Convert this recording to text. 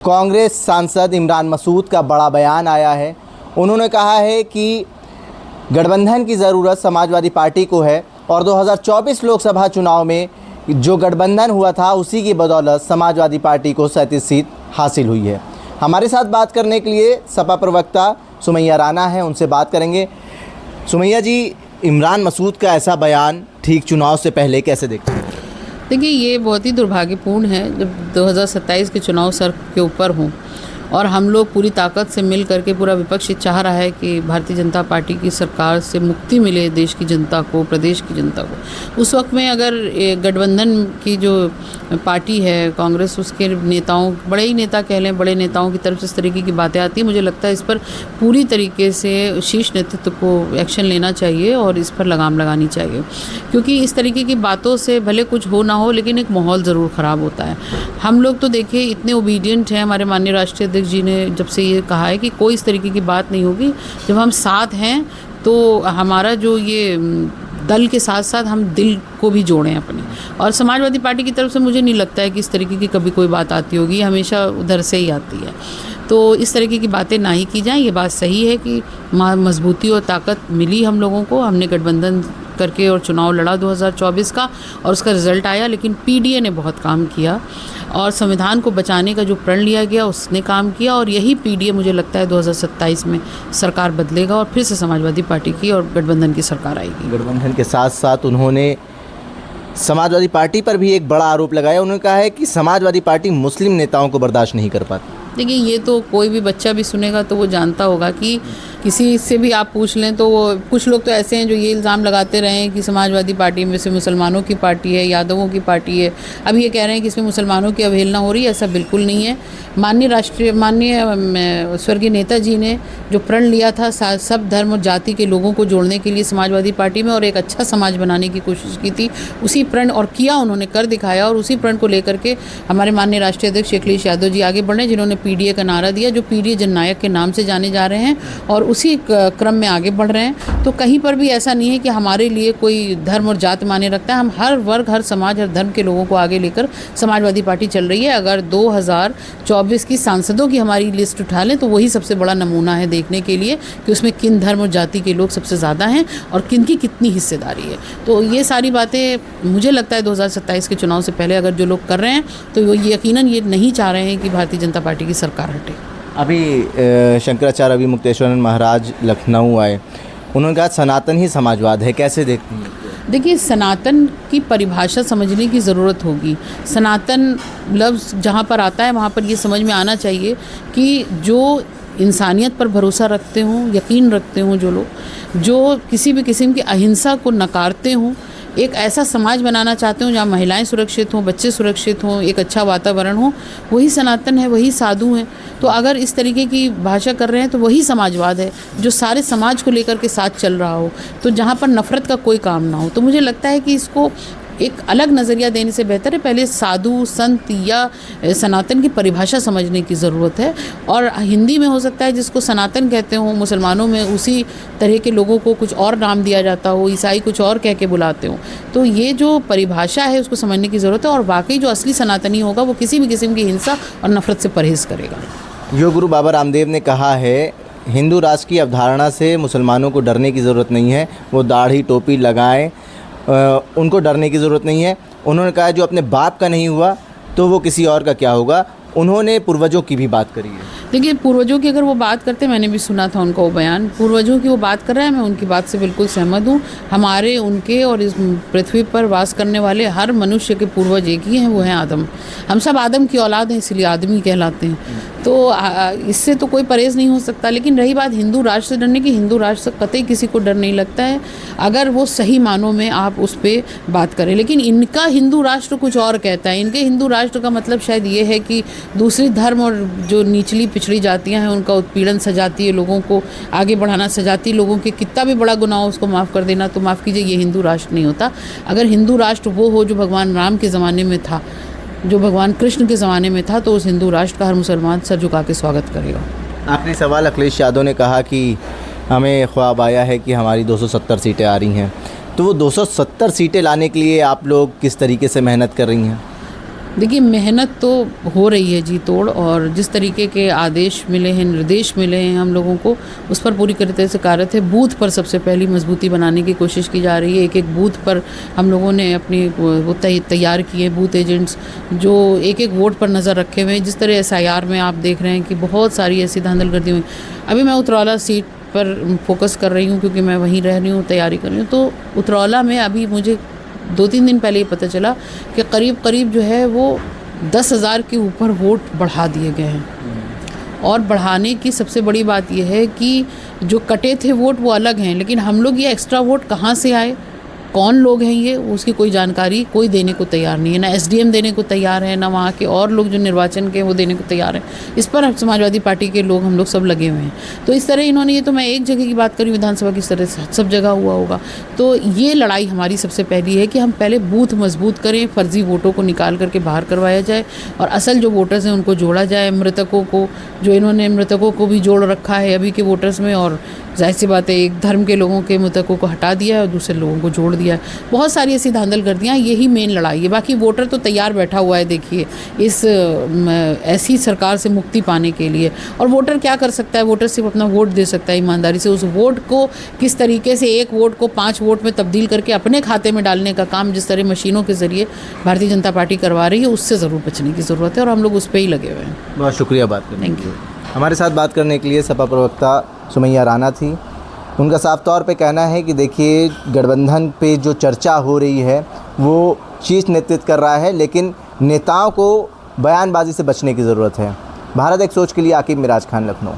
कांग्रेस सांसद इमरान मसूद का बड़ा बयान आया है। उन्होंने कहा है कि गठबंधन की ज़रूरत समाजवादी पार्टी को है और 2024 लोकसभा चुनाव में जो गठबंधन हुआ था उसी की बदौलत समाजवादी पार्टी को 37 सीट हासिल हुई है। हमारे साथ बात करने के लिए सपा प्रवक्ता सुमैया राणा है, उनसे बात करेंगे। सुमैया जी, इमरान मसूद का ऐसा बयान ठीक चुनाव से पहले कैसे देखते हैं? देखिए, ये बहुत ही दुर्भाग्यपूर्ण है जब 2027 के चुनाव सर के ऊपर हों और हम लोग पूरी ताकत से मिल करके पूरा विपक्ष चाह रहा है कि भारतीय जनता पार्टी की सरकार से मुक्ति मिले देश की जनता को, प्रदेश की जनता को। उस वक्त में अगर गठबंधन की जो पार्टी है कांग्रेस, उसके नेताओं, बड़े ही नेता कह लें, बड़े नेताओं की तरफ से इस तरीके की बातें आती हैं, मुझे लगता है इस पर पूरी तरीके से शीर्ष नेतृत्व को एक्शन लेना चाहिए और इस पर लगाम लगानी चाहिए, क्योंकि इस तरीके की बातों से भले कुछ हो ना हो लेकिन एक माहौल ज़रूर ख़राब होता है। हम लोग तो देखिए इतने ओबीडियंट हैं, हमारे माननीय राष्ट्रीय अध्यक्ष जी ने जब से ये कहा है कि कोई इस तरीके की बात नहीं होगी, जब हम साथ हैं तो हमारा जो ये दल के साथ साथ हम दिल को भी जोड़ें अपने। और समाजवादी पार्टी की तरफ से मुझे नहीं लगता है कि इस तरीके की कभी कोई बात आती होगी, हमेशा उधर से ही आती है। तो इस तरीके की बातें ना ही की जाएं। ये बात सही है कि मजबूती और ताकत मिली हम लोगों को, हमने गठबंधन करके और चुनाव लड़ा 2024 का और उसका रिज़ल्ट आया, लेकिन पीडीए ने बहुत काम किया और संविधान को बचाने का जो प्रण लिया गया उसने काम किया और यही पीडीए मुझे लगता है 2027 में सरकार बदलेगा और फिर से समाजवादी पार्टी की और गठबंधन की सरकार आएगी। गठबंधन के साथ साथ उन्होंने समाजवादी पार्टी पर भी एक बड़ा आरोप लगाया। उन्होंने कहा है कि समाजवादी पार्टी मुस्लिम नेताओं को बर्दाश्त नहीं कर पाती। देखिए, ये तो कोई भी बच्चा भी सुनेगा तो वो जानता होगा कि किसी से भी आप पूछ लें तो वो कुछ लोग तो ऐसे हैं जो ये इल्ज़ाम लगाते रहे हैं कि समाजवादी पार्टी में से मुसलमानों की पार्टी है, यादवों की पार्टी है। अब ये कह रहे हैं कि इसमें मुसलमानों की अवहेलना हो रही है, ऐसा बिल्कुल नहीं है। माननीय स्वर्गीय नेताजी ने जो प्रण लिया था सब धर्म और जाति के लोगों को जोड़ने के लिए समाजवादी पार्टी में और एक अच्छा समाज बनाने की कोशिश की थी, उसी प्रण और किया, उन्होंने कर दिखाया और उसी प्रण को लेकर के हमारे माननीय राष्ट्रीय अध्यक्ष अखिलेश यादव जी आगे बढ़ रहे हैं, जिन्होंने पीडीए का नारा दिया, जो पीडीए जननायक के नाम से जाने जा रहे हैं और उसी क्रम में आगे बढ़ रहे हैं। तो कहीं पर भी ऐसा नहीं है कि हमारे लिए कोई धर्म और जात माने रखता है। हम हर वर्ग, हर समाज, हर धर्म के लोगों को आगे लेकर समाजवादी पार्टी चल रही है। अगर 2024 की सांसदों की हमारी लिस्ट उठा लें तो वही सबसे बड़ा नमूना है देखने के लिए कि उसमें किन धर्म और जाति के लोग सबसे ज़्यादा हैं और किन की कितनी हिस्सेदारी है। तो ये सारी बातें मुझे लगता है 2027 के चुनाव से पहले अगर जो लोग कर रहे हैं तो वो यकीनन ये नहीं चाह रहे हैं कि भारतीय जनता पार्टी की सरकार हटे। अभी शंकराचार्य अभिमुक्तेश्वरन महाराज लखनऊ आए, उन्होंने कहा सनातन ही समाजवाद है, कैसे देखती हैं? देखिए, सनातन की परिभाषा समझने की ज़रूरत होगी। सनातन लफ्ज़ जहाँ पर आता है वहाँ पर ये समझ में आना चाहिए कि जो इंसानियत पर भरोसा रखते हों, यकीन रखते हों, जो लोग जो किसी भी किस्म की अहिंसा को नकारते हों, एक ऐसा समाज बनाना चाहते हो जहाँ महिलाएं सुरक्षित हों, बच्चे सुरक्षित हों, एक अच्छा वातावरण हो, वही सनातन है, वही साधु हैं। तो अगर इस तरीके की भाषा कर रहे हैं तो वही समाजवाद है जो सारे समाज को लेकर के साथ चल रहा हो, तो जहाँ पर नफ़रत का कोई काम ना हो। तो मुझे लगता है कि इसको एक अलग नज़रिया देने से बेहतर है पहले साधु संत या सनातन की परिभाषा समझने की ज़रूरत है। और हिंदी में हो सकता है जिसको सनातन कहते हो, मुसलमानों में उसी तरह के लोगों को कुछ और नाम दिया जाता हो, ईसाई कुछ और कह के बुलाते हो। तो ये जो परिभाषा है उसको समझने की ज़रूरत है और वाकई जो असली सनातनी होगा वो किसी भी किस्म की हिंसा और नफ़रत से परहेज़ करेगा। योग गुरु बाबा रामदेव ने कहा है हिंदू राष्ट्र की अवधारणा से मुसलमानों को डरने की ज़रूरत नहीं है, वो दाढ़ी टोपी लगाएं, उनको डरने की ज़रूरत नहीं है। उन्होंने कहा जो अपने बाप का नहीं हुआ तो वो किसी और का क्या होगा। उन्होंने पूर्वजों की भी बात करी है। देखिए, पूर्वजों की अगर वो बात करते, मैंने भी सुना था उनका वो बयान, पूर्वजों की वो बात कर रहे हैं, मैं उनकी बात से बिल्कुल सहमत हूँ। हमारे, उनके और इस पृथ्वी पर वास करने वाले हर मनुष्य के पूर्वज एक ही हैं, वो हैं आदम। हम सब आदम की औलाद हैं, इसलिए आदमी कहलाते हैं। तो इससे तो कोई परहेज़ नहीं हो सकता। लेकिन रही बात हिंदू राष्ट्र से डरने की, हिंदू राष्ट्र से कतई किसी को डर नहीं लगता है अगर वो सही मानों में आप उस पर बात करें। लेकिन इनका हिंदू राष्ट्र कुछ और कहता है। इनके हिंदू राष्ट्र का मतलब शायद ये है कि दूसरी धर्म और जो निचली पिछड़ी जातियां हैं उनका उत्पीड़न, सजाती है लोगों को आगे बढ़ाना, सजाती लोगों के कितना भी बड़ा गुनाह उसको माफ़ कर देना। तो माफ़ कीजिए, ये हिंदू राष्ट्र नहीं होता। अगर हिंदू राष्ट्र वो हो जो भगवान राम के ज़माने में था, जो भगवान कृष्ण के ज़माने में था, तो उस हिंदू राष्ट्र का हर मुसलमान सर झुका के स्वागत करेगा। आखिरी सवाल, अखिलेश यादव ने कहा कि हमें ख्वाब आया है कि हमारी 270 सीटें आ रही हैं, तो वो 270 सीटें लाने के लिए आप लोग किस तरीके से मेहनत कर रही हैं? देखिए, मेहनत तो हो रही है जी तोड़, और जिस तरीके के आदेश मिले हैं, निर्देश मिले हैं हम लोगों को, उस पर पूरी तरह से कार्यरत है। बूथ पर सबसे पहली मजबूती बनाने की कोशिश की जा रही है। एक एक बूथ पर हम लोगों ने अपनी वो तैयार किए बूथ एजेंट्स, जो एक एक वोट पर नज़र रखे हुए हैं। जिस तरह SIR में आप देख रहे हैं कि बहुत सारी ऐसी धांधलगर्दी हुई। अभी मैं उतरौला सीट पर फोकस कर रही हूँ, क्योंकि मैं वहीं रह रही हूँ, तैयारी कर रही हूँ। तो उतरौला में अभी मुझे 2-3 दिन पहले ही पता चला कि करीब जो है वो 10,000 के ऊपर वोट बढ़ा दिए गए हैं। और बढ़ाने की सबसे बड़ी बात यह है कि जो कटे थे वोट वो अलग हैं, लेकिन हम लोग ये एक्स्ट्रा वोट कहाँ से आए, कौन लोग हैं ये, उसकी कोई जानकारी कोई देने को तैयार नहीं है। ना SDM देने को तैयार है, ना वहाँ के और लोग जो निर्वाचन के वो देने को तैयार हैं। इस पर समाजवादी पार्टी के लोग, हम लोग सब लगे हुए हैं। तो इस तरह इन्होंने, ये तो मैं एक जगह की बात करी विधानसभा की, इस तरह से सब जगह हुआ होगा। तो ये लड़ाई हमारी सबसे पहली है कि हम पहले बूथ मजबूत करें, फर्जी वोटों को निकाल करके बाहर करवाया जाए, और असल जो वोटर्स हैं उनको जोड़ा जाए। मृतकों को, जो इन्होंने मृतकों को भी जोड़ रखा है अभी के वोटर्स में, और जाहिर सी बात है एक धर्म के लोगों के मृतकों को हटा दिया है और दूसरे लोगों को जोड़ दिया है। बहुत सारी ऐसी धांधलगर्दियाँ, यही मेन लड़ाई है। बाकी वोटर तो तैयार बैठा हुआ है, देखिए, इस ऐसी सरकार से मुक्ति पाने के लिए। और वोटर क्या कर सकता है? वोटर सिर्फ अपना वोट दे सकता है ईमानदारी से। उस वोट को किस तरीके से एक वोट को 5 वोट में तब्दील करके अपने खाते में डालने का काम जिस तरह मशीनों के ज़रिए भारतीय जनता पार्टी करवा रही है, उससे ज़रूर बचने की ज़रूरत है, और हम लोग उस पर ही लगे हुए हैं। बहुत शुक्रिया बात करने थैंक के यू। लिए। हमारे साथ बात करने के लिए सपा प्रवक्ता सुमैया राणा थी। उनका साफ तौर पे कहना है कि देखिए, गठबंधन पे जो चर्चा हो रही है वो शीर्ष नेतृत्व कर रहा है, लेकिन नेताओं को बयानबाजी से बचने की ज़रूरत है। भारत एक सोच के लिए आकिब मिराज खान, लखनऊ।